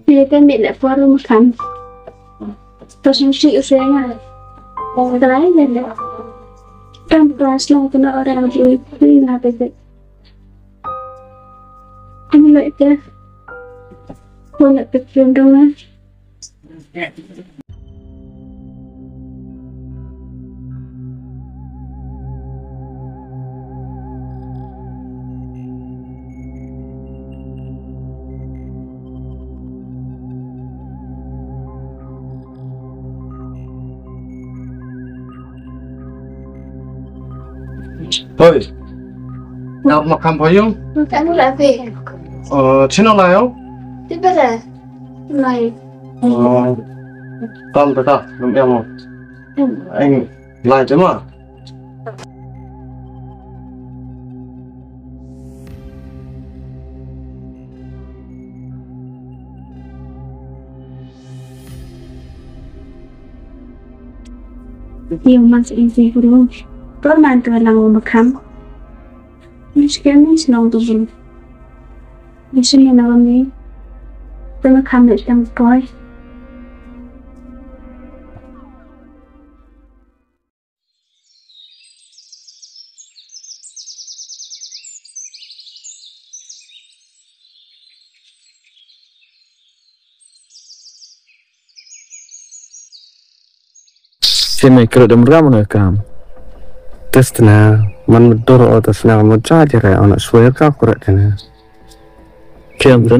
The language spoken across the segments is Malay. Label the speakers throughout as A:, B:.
A: Kita ambil puan makan. Terus mesti usianya. Terakhir ada. Kan kelas lah kena orang ini apa itu? Ini lo itu. Puan nak pergi dong.
B: Ơi, nào makan apa yung?
A: Makan lah apa?
B: Chino layo?
A: Di mana? Này.
B: Con tới tao, làm em không? Anh lại chứ mà.
A: Nhiều mang sẽ đi luôn. Có màn từ lòng mà khám. Mình sẽ kéo mình lòng từ vùng. Mình sẽ nhìn nào mình. Tôi mà khám được trong coi.
C: Sini kira dem ram na kam.
B: Test na, man betul atas na mo charger ya, anak suara kau korek na.
C: Kiam tu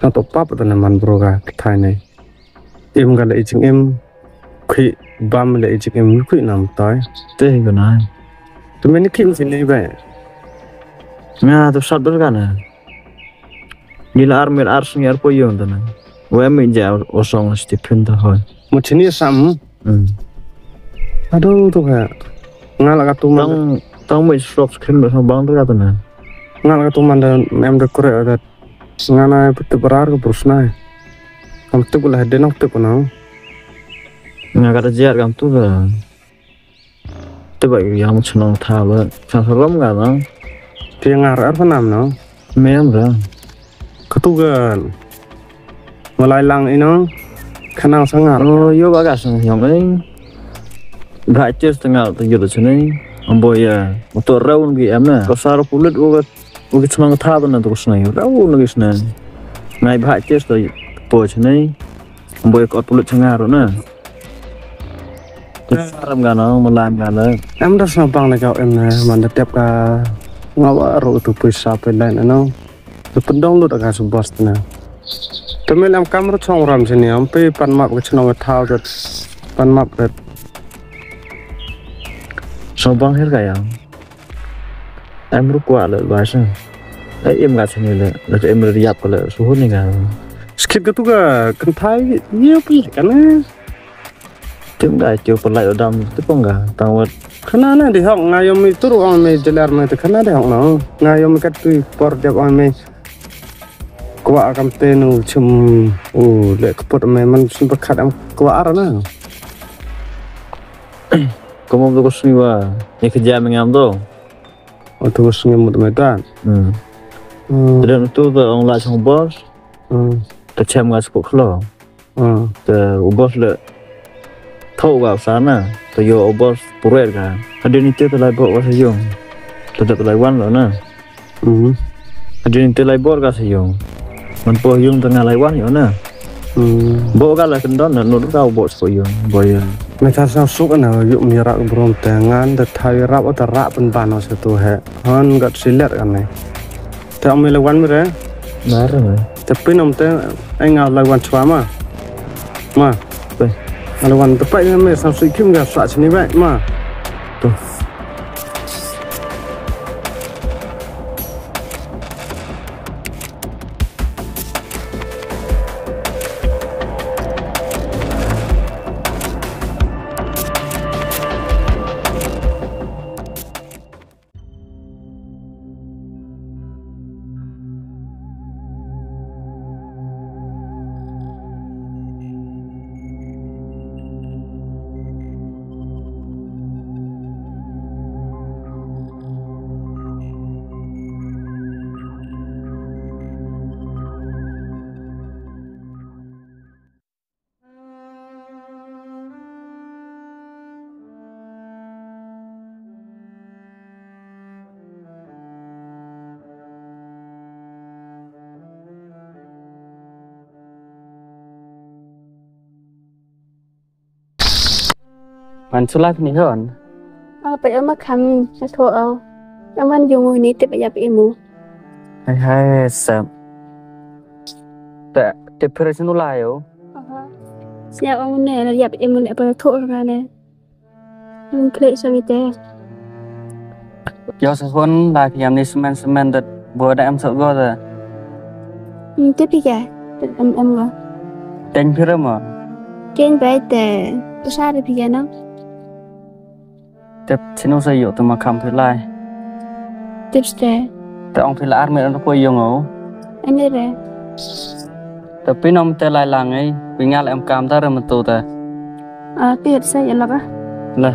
B: Nó tổ pop ở đây man bro ga thai này. Em ga lại chừng em khi bam lại chừng em khi nằm tới.
C: teh ko na.
B: Tụi mình kim xin đi vậy.
C: Nga tu sat ber kana. Nila armir arsni ar po yon tu na. Wa min ja osong stipend tu hoy.
B: Một chuyện như sắm. Aduh tuh kayak ngalak katuman.
C: Tong mi stroke screen ber bang tu kata na.
B: Ngalak katuman dan em dah korek ada. Ngana betul berar ke brusna. Kamu tuh boleh ada nak tuh kenal.
C: Nga kata jiat kam tu ka. Tu ba yang chunong tha ba. Sa rom ga na.
B: Dia ngarap apa nam no?
C: Mem ra.
B: Ketugan. Mulai lang ini kenang sangat.
C: Oh yo ba ga sang yong ai. Ba ches tengah tu yo tu sini. Amboy ya. Motor raun gi em na. Ko saro pulut o Ugi chunong tha ba na tu snai. Raun gi snai. Ngai ba ches tu po sini. Amboy ko pulut changa ro na. Ram ga na malam ga na.
B: Em dah sampang nak kau em na mana tiap ka ngawa ro tu pisa pelan no. Tu pendong lu tak kasih bos na. Tapi dalam kamera chong ram sini ampe pan map ke chunong thao ke pan map ke.
C: Sao bang hết cái em rút qua lại bài sao đấy em gạt sang này là em là dập lại số hút này cả
B: Skip ke tu ka kentai dia pi kan na.
C: chúng ta chưa còn lại ở đầm tức không cả tao
B: Kana na di hok ngayom mi turu on me jelar me te kana di hok no. Ngayom kat tu por jap on me. Kwa kam te nu chum le kepot me man sempat khat am kwa ara na.
C: có một cái suyว่านี่คือยามันงามตัว
B: Terus ngemut medan.
C: dan itu tuh orang lah sang bos tercem nggak sepuk kelo bos le thâu vào sáng nè tôi vô bos puret cả ada ni tu lại bộ cái dùng tôi lại quan rồi nè ada ni tu lại bộ cái sử dụng mình po dùng tengah lại quan rồi nè bộ cái là kendon nè nút kau bộ sử dụng boy
B: Mereka sasuk na yuk mirak berom tangan de thai rap atau rak pen bano satu he. Han gat silet kan ni. Tak ambil lawan mere.
C: Benar rồi
B: Tapi nom te anh ngau lawan chua ma. Ma.
C: Baik.
B: Lawan tepat ni me sasuk kim ga sak sini baik ma.
C: tuh
B: มันสุดท้ายนี่เหรอ
A: ไปเอามาคำจะโทรเอาแล้วมันอยู่มือนี้แต่ไปอย่าไปหมู
B: ให้เสพแต่เจ็บเพื่อฉันรู้ไรอยู่
A: อยากเอาเงินเนี่ยอย่าไปมือเนี่ยไปโทรกันเนี่ยมันเคล็ดสวิตเตอร์
B: ยอดสักคนได้พยายามในสมันแต่บัวได้อันสุดก็จะ
A: tiếp đi kìa em rồi
B: เต็งเพื่อมั้ง
A: trên vậy để tôi sao được kìa nó
B: แต่ฉันรู้สึกอยู่ตัวมาคำเพื่อไร
A: tiếp sẽ
B: แต่องค์เพื่ออาร์เมย์เราคุยยังเหรอ
A: em đi rồi
B: แต่พี่น้องแต่ลายหลังไงวิญญาณแอมกามได้เริ่มตัวแต่
A: biết sao vậy là ba
B: เลย